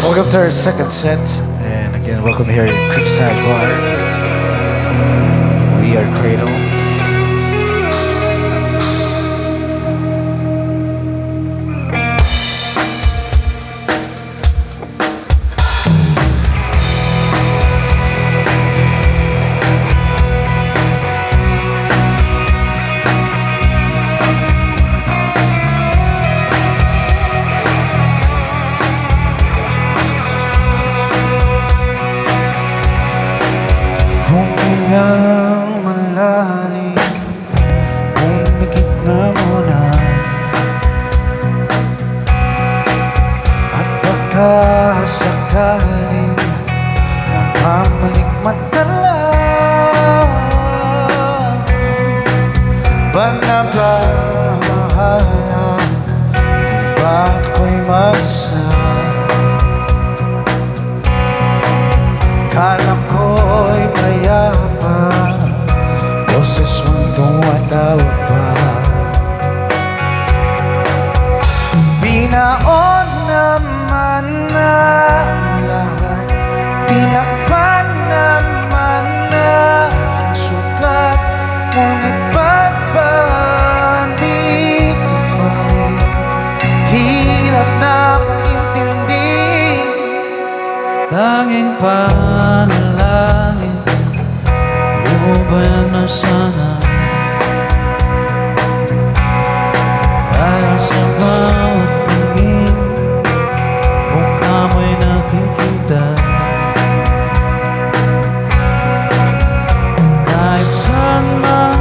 Welcome to our second set, and again, welcome here at Creekside Bar. We are Cradle. Humingang malalim, umikit na muna, at baka sakaling nakamalikmata lang. Ba na ba mahala, di ba ako'y kala ko'y mayapa, boses mong tumataw pa. Binaon naman na lahat, tinakpan naman na ang sugat, ngunit ba't ba dito pa rin? Hirap na intindi, tanging panalangin, ubayan na sana. Dahil sa bawat tingin, mukha mo'y nakikita. Kahit saan man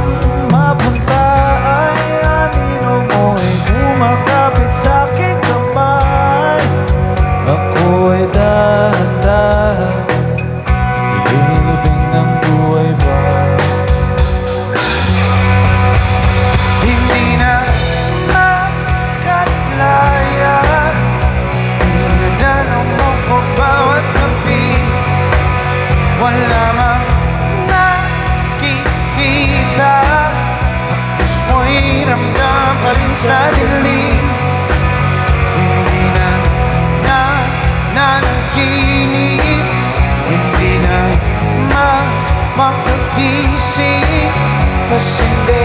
mapunta ay anino mo'y kumakapit sa aking kamay. Ako'y dahan-dahan, ililibing ng buhay ba? Hindi na makatlaya, dinadalaw mo ko bawat gabi. Wala mang nakikita, hapos mo'y ramdam pa rin sa dilim. Hindi na nanaginip, hindi na makagising, kasi hindi